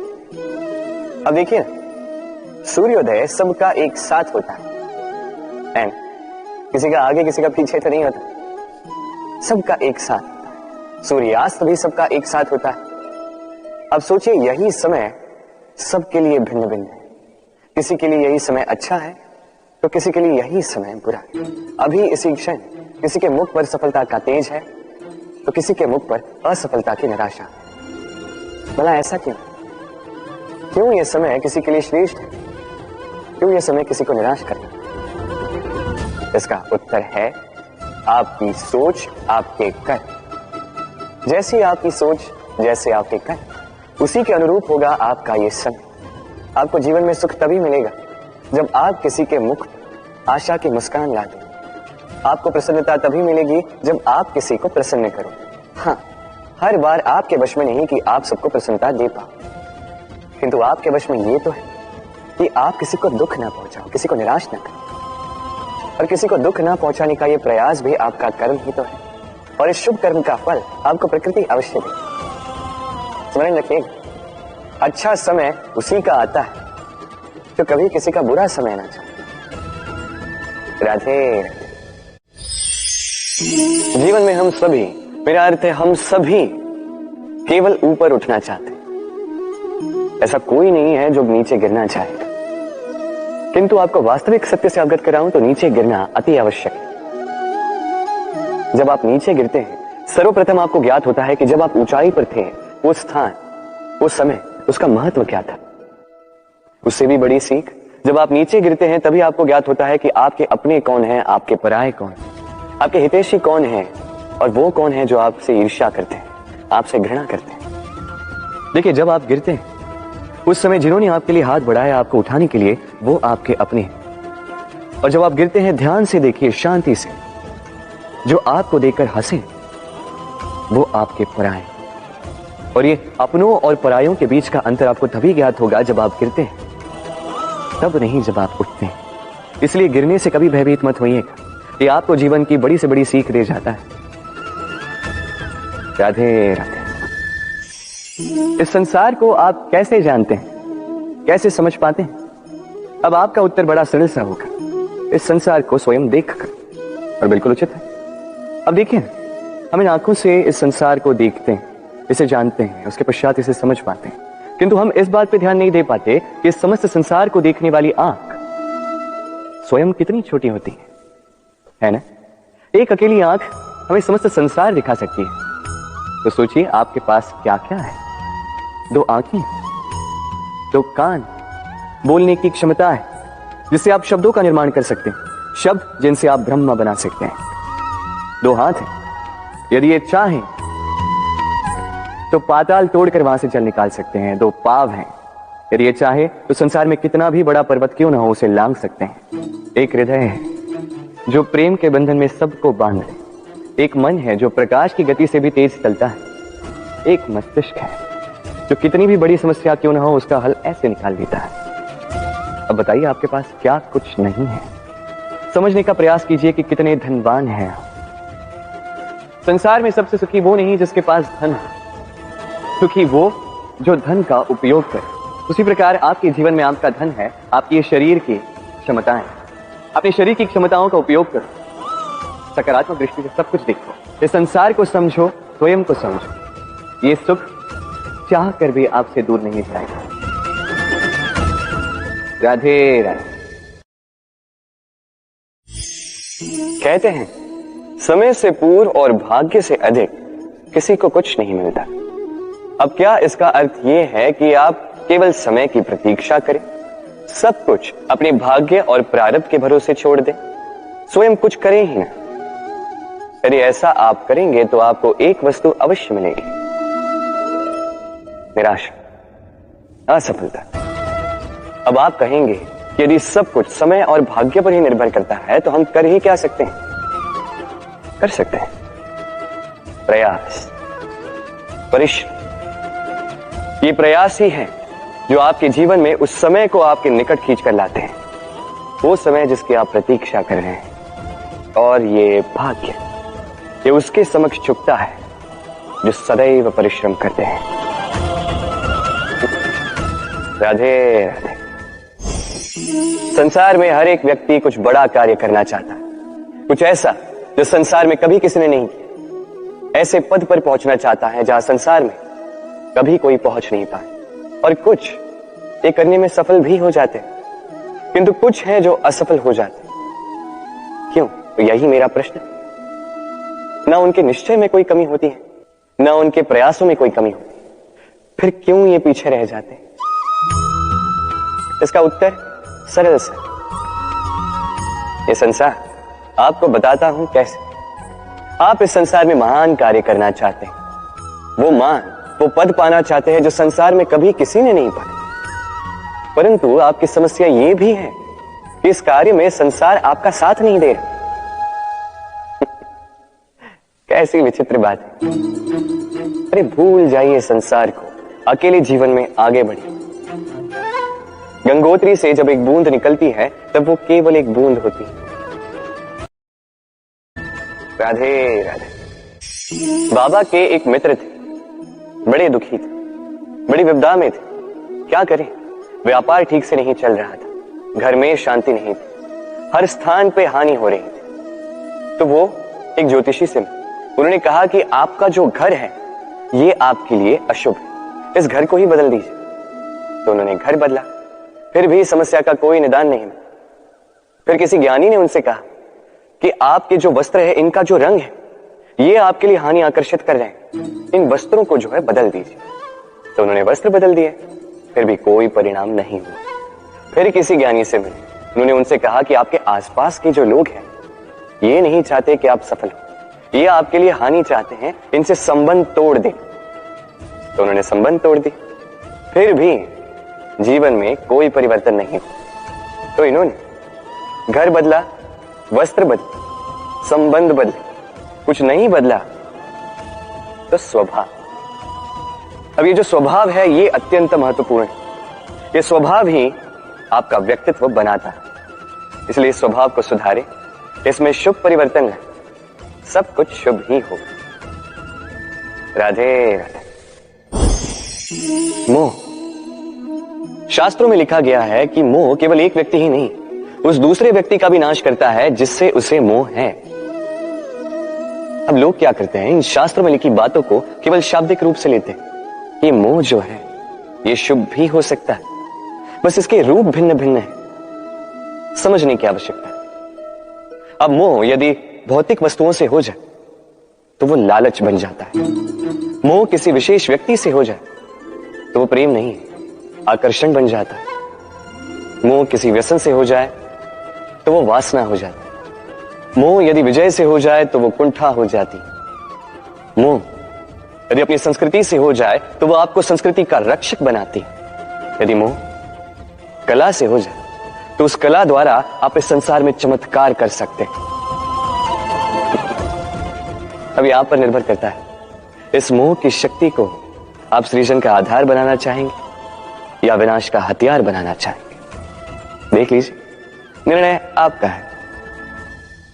अब देखिए, सूर्योदय सबका एक साथ होता है, किसी का आगे किसी का पीछे तो नहीं होता, सबका एक साथ। सूर्यास्त भी सबका एक साथ होता है। अब सोचिए, यही समय सबके लिए भिन्न भिन्न है। किसी के लिए यही समय अच्छा है तो किसी के लिए यही समय बुरा है। अभी इसी क्षण किसी के मुख पर सफलता का तेज है तो किसी के मुख पर असफलता की निराशा है। भला ऐसा क्यों? क्यों यह समय किसी के लिए श्रेष्ठ है, क्यों यह समय किसी को निराश करता? इसका उत्तर है आपकी सोच, आपके कर्म। जैसी आपकी सोच, जैसे आपके कर्म, उसी के अनुरूप होगा आपका ये समय। आपको जीवन में सुख तभी मिलेगा जब आप किसी के मुख आशा की मुस्कान ला दें। आपको प्रसन्नता तभी मिलेगी जब आप किसी को प्रसन्न करो। हाँ, हर बार आपके वश में नहीं कि आप सबको प्रसन्नता दे पाओ, किंतु आपके वश में ये तो है कि आप किसी को दुख ना पहुंचाओ, किसी को निराश ना करो। और किसी को दुख ना पहुंचाने का ये प्रयास भी आपका कर्म ही तो है, और इस शुभ कर्म का फल आपको प्रकृति अवश्य दे। स्मरण रखिएगा, अच्छा समय उसी का आता है जो कभी किसी का बुरा समय ना चाहे। राधे। जीवन में हम सभी, मेरा अर्थ है हम सभी, केवल ऊपर उठना चाहते हैं। ऐसा कोई नहीं है जो नीचे गिरना चाहेगा, किंतु आपको वास्तविक सत्य से अवगत कराऊं तो नीचे गिरना अति आवश्यक है। जब आप नीचे गिरते हैं, सर्वप्रथम आपको ज्ञात होता है कि जब आप ऊंचाई पर थे, वो स्थान, वो समय, उसका महत्व क्या था। उससे भी बड़ी सीख, जब आप नीचे गिरते हैं तभी आपको ज्ञात होता है कि आपके अपने कौन हैं, आपके पराये कौन, आपके हितैषी कौन हैं, और वो कौन है जो आपसे ईर्ष्या करते हैं, आपसे घृणा करते हैं। देखिए, जब आप गिरते हैं उस समय जिन्होंने आपके लिए हाथ बढ़ाया आपको उठाने के लिए, वो आपके अपने हैं। और जब आप गिरते हैं, ध्यान से देखिए, शांति से, जो आपको देखकर हंसे वो आपके पराये। और ये अपनों और परायों के बीच का अंतर आपको तभी ज्ञात होगा जब आप गिरते हैं, तब नहीं जब आप उठते हैं। इसलिए गिरने से कभी भयभीत मत होइएगा, ये आपको जीवन की बड़ी से बड़ी सीख दे जाता है। राधे राधे। इस संसार को आप कैसे जानते हैं, कैसे समझ पाते हैं? अब आपका उत्तर बड़ा सरल सा होगा, इस संसार को स्वयं देखकर। और बिल्कुल उचित है। अब देखिए, हम इन आंखों से इस संसार को देखते हैं, इसे जानते हैं, उसके पश्चात इसे समझ पाते हैं, किंतु हम इस बात पर ध्यान नहीं दे पाते कि इस समस्त संसार को देखने वाली आंख स्वयं कितनी छोटी होती है ना? एक अकेली आंख हमें समस्त संसार दिखा सकती है। तो सोचिए, आपके पास क्या क्या है? 2 आंखें, 2 कान, बोलने की क्षमता है जिससे आप शब्दों का निर्माण कर सकते हैं, शब्द जिनसे आप ब्रह्म बना सकते हैं। 2 हाथ हैं, यदि ये चाहें तो पाताल तोड़कर वहां से जल निकाल सकते हैं। 2 पांव हैं, यदि ये चाहे तो संसार में कितना भी बड़ा पर्वत क्यों ना हो उसे लांघ सकते हैं। एक हृदय है जो प्रेम के बंधन में सबको बांध दे। एक मन है जो प्रकाश की गति से भी तेज चलता है। एक मस्तिष्क है जो कितनी भी बड़ी समस्या क्यों ना हो उसका हल ऐसे निकाल देता है। अब बताइए, आपके पास क्या कुछ नहीं है? समझने का प्रयास कीजिए कि कितने धनवान हैं आप। संसार में सबसे सुखी वो नहीं जिसके पास धन है, सुखी वो जो धन का उपयोग करे। उसी प्रकार आपके जीवन में आपका धन है आपकी शरीर की क्षमताएं। अपने शरीर की क्षमताओं का उपयोग करो, सकारात्मक दृष्टि से सब कुछ देखो, इस संसार को समझो, स्वयं को समझो। ये सुख चाह कर भी आपसे दूर नहीं जाएगा। राधे राधे। कहते हैं समय से पूर्व और भाग्य से अधिक किसी को कुछ नहीं मिलता। अब क्या इसका अर्थ यह है कि आप केवल समय की प्रतीक्षा करें, सब कुछ अपने भाग्य और प्रारब्ध के भरोसे छोड़ दें, स्वयं कुछ करें ही ना? यदि ऐसा आप करेंगे तो आपको एक वस्तु अवश्य मिलेगी, निराशा, असफलता। अब आप कहेंगे कि यदि सब कुछ समय और भाग्य पर ही निर्भर करता है तो हम कर ही क्या सकते हैं? कर सकते हैं प्रयास, परिश्रम। ये प्रयास ही है जो आपके जीवन में उस समय को आपके निकट खींच कर लाते हैं, वो समय जिसकी आप प्रतीक्षा कर रहे हैं। और ये भाग्य, ये उसके समक्ष झुकता है जो सदैव परिश्रम करते हैं। राधे राधे। संसार में हर एक व्यक्ति कुछ बड़ा कार्य करना चाहता है, कुछ ऐसा जो संसार में कभी किसी ने नहीं किया। ऐसे पद पर पहुंचना चाहता है जहां संसार में कभी कोई पहुंच नहीं पाए। और कुछ ये करने में सफल भी हो जाते हैं, किंतु कुछ है जो असफल हो जाते हैं। क्यों? तो यही मेरा प्रश्न। ना उनके निश्चय में कोई कमी होती है, ना उनके प्रयासों में कोई कमी होती है, फिर क्यों ये पीछे रह जाते हैं? इसका उत्तर सरल सा, ये संसार आपको बताता हूं कैसे। आप इस संसार में महान कार्य करना चाहते हैं, वो पद पाना चाहते हैं जो संसार में कभी किसी ने नहीं पाया। परंतु आपकी समस्या ये भी है कि इस कार्य में संसार आपका साथ नहीं दे रहा। कैसी विचित्र बात है। अरे भूल जाइए संसार को, अकेले जीवन में आगे बढ़िए। गंगोत्री से जब एक बूंद निकलती है तब वो केवल एक बूंद होती है। राधे राधे। बाबा के एक मित्र थे, बड़े दुखी थे, बड़ी विपदा में थे। क्या करें? व्यापार ठीक से नहीं चल रहा था, घर में शांति नहीं थी, हर स्थान पे हानि हो रही थी। तो वो एक ज्योतिषी से मिले। उन्होंने कहा कि आपका जो घर है ये आपके लिए अशुभ है, इस घर को ही बदल दीजिए। तो उन्होंने घर बदला, फिर भी समस्या का कोई निदान नहीं मिला। फिर किसी ज्ञानी ने उनसे कहा कि आपके जो वस्त्र है, इनका जो रंग है, ये आपके लिए हानि आकर्षित कर रहे हैं, इन वस्त्रों को जो है बदल दीजिए। तो उन्होंने वस्त्र बदल दिए, फिर भी कोई परिणाम नहीं हुआ। फिर किसी ज्ञानी से मिले, उन्होंने उनसे कहा कि आपके आसपास के जो लोग हैं ये नहीं चाहते कि आप सफल हो, ये आपके लिए हानि चाहते हैं, इनसे संबंध तोड़ दें। तो उन्होंने संबंध तोड़ दी, फिर भी जीवन में कोई परिवर्तन नहीं हुआ। तो इन्होंने घर बदला, वस्त्र बदले, संबंध बदले, कुछ नहीं बदला तो स्वभाव। अब ये जो स्वभाव है ये अत्यंत महत्वपूर्ण है। ये स्वभाव ही आपका व्यक्तित्व बनाता है। इसलिए स्वभाव को सुधारे, इसमें शुभ परिवर्तन है, सब कुछ शुभ ही होगा। राधे राधे। मोह। शास्त्रों में लिखा गया है कि मोह केवल एक व्यक्ति ही नहीं, उस दूसरे व्यक्ति का भी नाश करता है जिससे उसे मोह है। अब लोग क्या करते हैं, इन शास्त्रों में लिखी बातों को केवल शाब्दिक रूप से लेते हैं। ये मोह जो है ये शुभ भी हो सकता है, बस इसके रूप भिन्न भिन्न है, समझने की आवश्यकता है। अब मोह यदि भौतिक वस्तुओं से हो जाए तो वो लालच बन जाता है। मोह किसी विशेष व्यक्ति से हो जाए तो वो प्रेम नहीं, आकर्षण बन जाता है। मोह किसी व्यसन से हो जाए तो वो वासना हो जाती है। मोह यदि विजय से हो जाए तो वो कुंठा हो जाती। मोह यदि अपनी संस्कृति से हो जाए तो वो आपको संस्कृति का रक्षक बनाती। यदि मोह कला से हो जाए तो उस कला द्वारा आप इस संसार में चमत्कार कर सकते हैं। अब यहां पर निर्भर करता है, इस मोह की शक्ति को आप सृजन का आधार बनाना चाहेंगे या विनाश का हथियार बनाना चाहेंगे। देख लीजिए, निर्णय आपका है।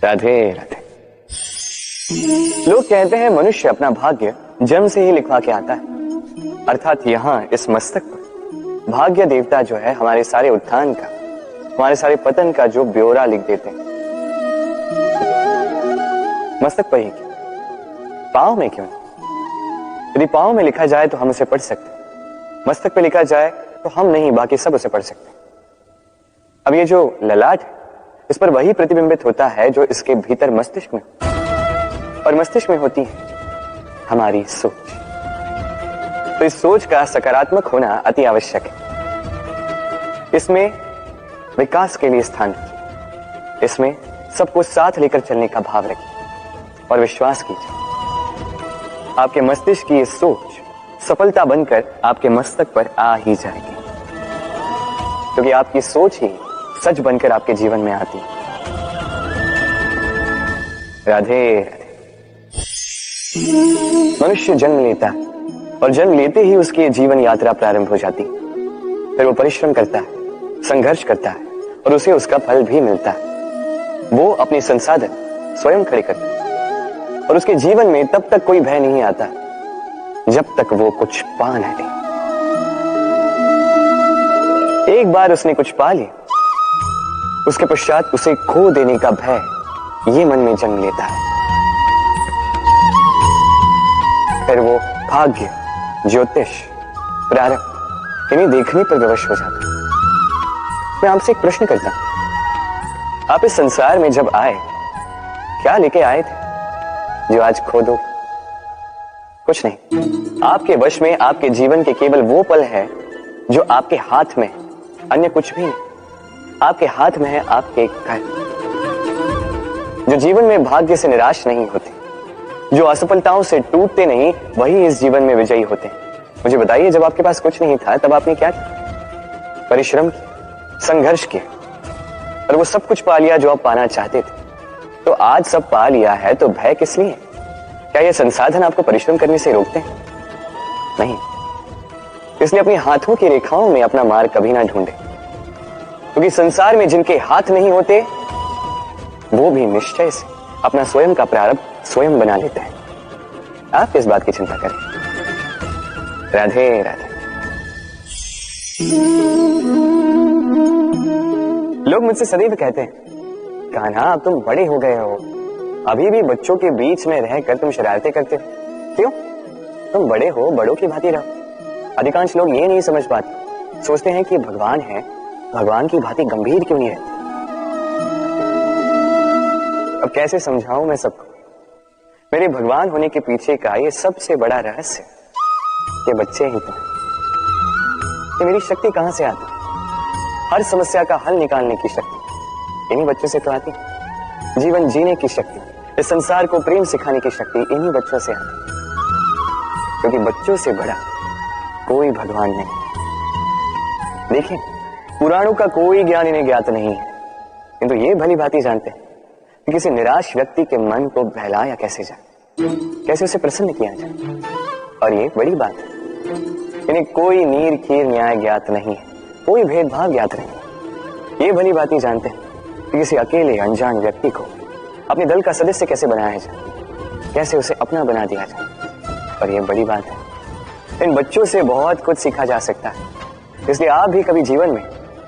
राधे राधे। लोग कहते हैं मनुष्य अपना भाग्य जन्म से ही लिखवा के आता है, अर्थात यहां इस मस्तक पर भाग्य देवता जो है हमारे सारे उत्थान का, हमारे सारे पतन का जो ब्यौरा लिख देते हैं। मस्तक पर ही क्यों? पांव में क्यों? यदि पांव में लिखा जाए तो हम उसे पढ़ सकते, मस्तक पे लिखा जाए तो हम नहीं, बाकी सब उसे पढ़ सकते। अब ये जो ललाट है, इस पर वही प्रतिबिंबित होता है जो इसके भीतर मस्तिष्क में, और मस्तिष्क में होती है हमारी सोच। तो इस सोच का सकारात्मक होना अति आवश्यक है। इसमें विकास के लिए स्थान रखिए, इसमें सबको साथ लेकर चलने का भाव रखिए और विश्वास कीजिए आपके मस्तिष्क की ये सोच सफलता बनकर आपके मस्तक पर आ ही जाएगी, क्योंकि आपकी सोच ही सच बनकर आपके जीवन में आती है। राधे राधे। मनुष्य जन्म लेता है और जन्म लेते ही उसकी जीवन यात्रा प्रारंभ हो जाती है। फिर वो परिश्रम करता है, संघर्ष करता है और उसे उसका फल भी मिलता है। वो अपने संसाधन स्वयं खड़े करता है और उसके जीवन में तब तक कोई भय नहीं आता जब तक वो कुछ पा न ले। एक बार उसने कुछ पा लिया, उसके पश्चात उसे खो देने का भय ये मन में जन्म लेता है। फिर वो भाग्य, ज्योतिष, प्रारब्ध इन्हें देखने पर विवश हो जाता है। मैं आपसे एक प्रश्न करता हूं, आप इस संसार में जब आए क्या लेके आए थे जो आज खो दो? कुछ नहीं। आपके वश में आपके जीवन के केवल वो पल है जो आपके हाथ में, अन्य कुछ भी नहीं। आपके हाथ में है आपके कर्म। जो जीवन में भाग्य से निराश नहीं होते, जो असफलताओं से टूटते नहीं, वही इस जीवन में विजयी होते हैं। मुझे बताइए, जब आपके पास कुछ नहीं था तब आपने क्या किया? परिश्रम किया, संघर्ष किया और वो सब कुछ पा लिया जो आप पाना चाहते थे। तो आज सब पा लिया है तो भय किस लिए? क्या ये संसाधन आपको परिश्रम करने से रोकते हैं? नहीं। इसलिए अपने हाथों की रेखाओं में अपना मार्ग कभी ना ढूंढे, क्योंकि संसार में जिनके हाथ नहीं होते वो भी निश्चय से अपना स्वयं का प्रारब्ध स्वयं बना लेते हैं। आप इस बात की चिंता करें। राधे राधे। लोग मुझसे सदैव कहते हैं, कान्हा अब तुम बड़े हो गए हो, अभी भी बच्चों के बीच में रहकर तुम शरारतें करते हो। क्यों? तुम बड़े हो, बड़ों की भांति रहो। अधिकांश लोग ये नहीं समझ पाते, सोचते हैं कि भगवान है, भगवान की भांति गंभीर क्यों नहीं रहते। अब कैसे समझाऊं मैं सबको? मेरे भगवान होने के पीछे का ये सबसे बड़ा रहस्य ये बच्चे ही तो। ये मेरी शक्ति कहां से आती? हर समस्या का हल निकालने की शक्ति इन्हीं बच्चों से तो आती। जीवन जीने की शक्ति, इस संसार को प्रेम सिखाने की शक्ति इन्हीं बच्चों से आती, क्योंकि बच्चों से बड़ा कोई भगवान नहीं। देखिए, पुराणों का कोई ज्ञान इन्हें ज्ञात नहीं है, किंतु ये भली भांति जानते हैं कि किसी निराश व्यक्ति के मन को बहलाया कैसे जाए, कैसे उसे प्रसन्न किया जाए। और ये बड़ी बात है, इन्हें कोई नीर खीर न्याय ज्ञात नहीं है, कोई भेदभाव ज्ञात नहीं। ये भली भांति जानते हैं कि किसी अकेले अनजान व्यक्ति को अपने दल का सदस्य कैसे बनाया जाए, कैसे उसे अपना बना दिया जाए। और ये बड़ी बात है, इन बच्चों से बहुत कुछ सीखा जा सकता है। इसलिए आप भी कभी जीवन में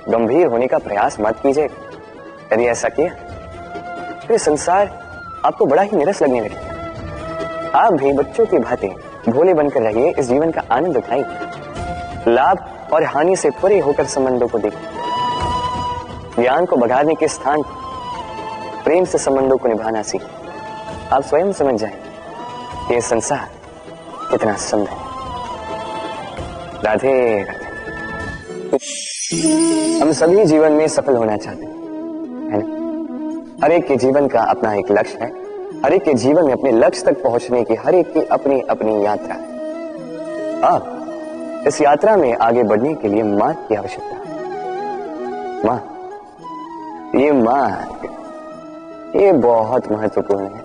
गंभीर होने का प्रयास मत कीजिए। यदि ऐसा किया तो संसार आपको बड़ा ही निरस लगने लगेगा। आप भी बच्चों की भांति भोले बनकर रहिए, इस जीवन का आनंद उठाइए, लाभ और हानि से परे होकर संबंधों को देखिए। ज्ञान को बढ़ाने के स्थान प्रेम से संबंधों को निभाना सीखिए। आप स्वयं समझ जाएंगे कि यह संसार कितना सुंदर है। राधे राधे। हम सभी जीवन में सफल होना चाहते हैं, है ना? हर एक के जीवन का अपना एक लक्ष्य है, हर एक के जीवन में अपने लक्ष्य तक पहुंचने की हर एक की अपनी अपनी यात्रा है। अब इस यात्रा में आगे बढ़ने के लिए मार्ग की आवश्यकता है। मार्ग, ये मार्ग ये बहुत महत्वपूर्ण है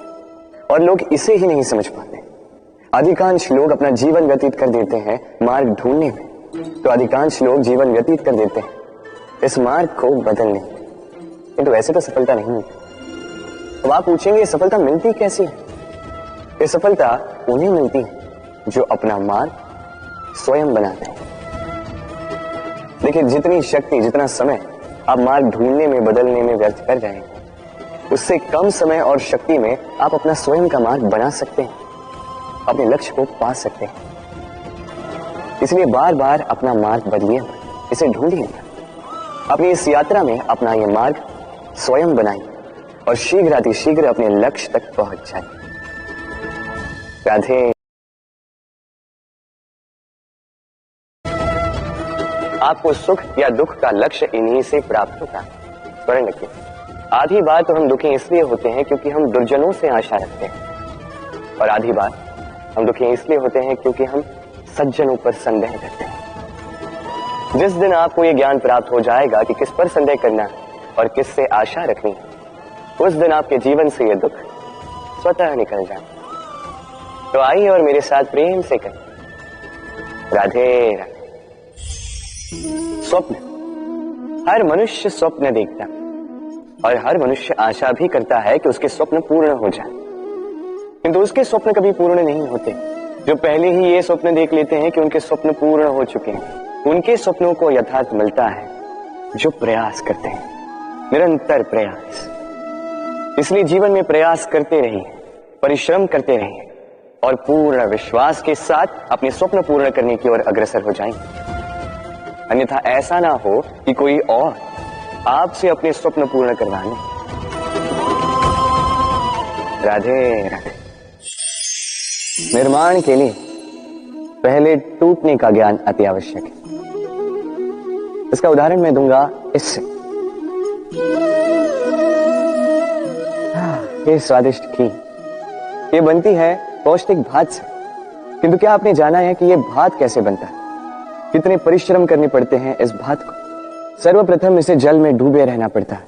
और लोग इसे ही नहीं समझ पाते। अधिकांश लोग अपना जीवन व्यतीत कर देते हैं मार्ग ढूंढने में, तो अधिकांश लोग जीवन व्यतीत कर देते हैं इस मार्ग को बदलने में। किंतु ऐसे तो सफलता नहीं मिलती। अब आप पूछेंगे ये सफलता मिलती कैसी है? ये सफलता उन्हें मिलती है जो अपना मार्ग स्वयं बनाते हैं। देखिए, जितनी शक्ति, जितना समय आप मार्ग ढूंढने में, बदलने में व्यर्थ कर जाएंगे, उससे कम समय और शक्ति में आप अपना स्वयं का मार्ग बना सकते हैं, अपने लक्ष्य को पा सकते हैं। इसलिए बार बार अपना मार्ग बदलिए, इसे ढूंढिए। अपनी इस यात्रा में अपना ये मार्ग स्वयं बनाइए और शीघ्र अपने लक्ष्य तक पहुंच जाए। राधे। आपको सुख या दुख का लक्ष्य इन्हीं से प्राप्त होता है। स्मरण रखिए, आधी बार तो हम दुखी इसलिए होते हैं क्योंकि हम दुर्जनों से आशा रखते हैं, और आधी बार हम दुखी इसलिए होते हैं क्योंकि हम सज्जनों पर संदेह करते हैं। जिस दिन आपको यह ज्ञान प्राप्त हो जाएगा कि किस पर संदेह करना है और किससे आशा रखनी है, उस दिन आपके जीवन से यह दुख स्वतः निकल जाए। तो आइए और मेरे साथ प्रेम से कहें, राधे राधे। स्वप्न, हर मनुष्य स्वप्न देखता है और हर मनुष्य आशा भी करता है कि उसके स्वप्न पूर्ण हो जाए, किंतु उसके स्वप्न कभी पूर्ण नहीं होते। जो पहले ही ये स्वप्न देख लेते हैं कि उनके स्वप्न पूर्ण हो चुके हैं, उनके स्वप्नों को यथार्थ मिलता है जो प्रयास करते हैं, निरंतर प्रयास। इसलिए जीवन में प्रयास करते रहिए, परिश्रम करते रहिए और पूर्ण विश्वास के साथ अपने स्वप्न पूर्ण करने की ओर अग्रसर हो जाएंगे। अन्यथा ऐसा ना हो कि कोई और आपसे अपने स्वप्न पूर्ण करवा ले। राधे राधे। निर्माण के लिए पहले टूटने का ज्ञान अति आवश्यक है। इसका उदाहरण मैं दूंगा इससे। ये स्वादिष्ट खीर, ये बनती है पौष्टिक भात से, किंतु क्या आपने जाना है कि ये भात कैसे बनता है? कितने परिश्रम करने पड़ते हैं इस भात को। सर्वप्रथम इसे जल में डूबे रहना पड़ता है,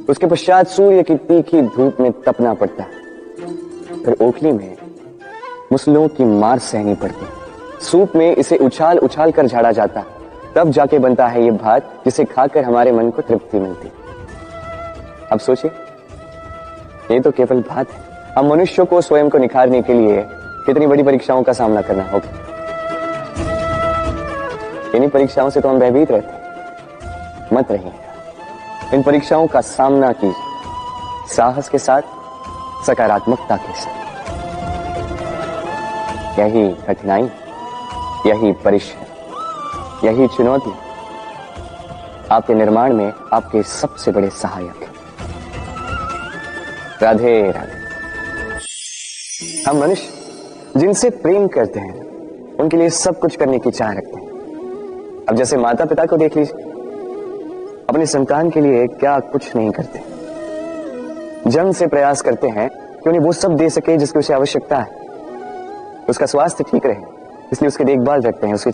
उसके पश्चात सूर्य की तीखी धूप में तपना पड़ता है, फिर ओखली में मुसलों की मार सहनी पड़ती है, सूप में इसे उछाल उछाल कर झाड़ा जाता है, तब जाके बनता है ये भात जिसे खाकर हमारे मन को तृप्ति मिलती। अब सोचिए, ये तो केवल भात है। हम मनुष्यों को स्वयं को निखारने के लिए कितनी बड़ी परीक्षाओं का सामना करना होगा। इन्हीं परीक्षाओं से तो हम भयभीत रहते हैं। मत रहिए, इन परीक्षाओं का सामना कीजिए साहस के साथ, सकारात्मकता के साथ। यही कठिनाई, यही परिश्रम, यही चुनौती आपके निर्माण में आपके सबसे बड़े सहायक हैं। राधे राधे। हम मनुष्य जिनसे प्रेम करते हैं उनके लिए सब कुछ करने की चाह रखते हैं। अब जैसे माता पिता को देख लीजिए, अपने संतान के लिए क्या कुछ नहीं करते, जन्म से प्रयास करते हैं कि उन्हें वो सब दे सके जिसकी उसे आवश्यकता है, उसका स्वास्थ्य ठीक रहे, इसलिए उसकी देखभाल रखते हैं, उसकी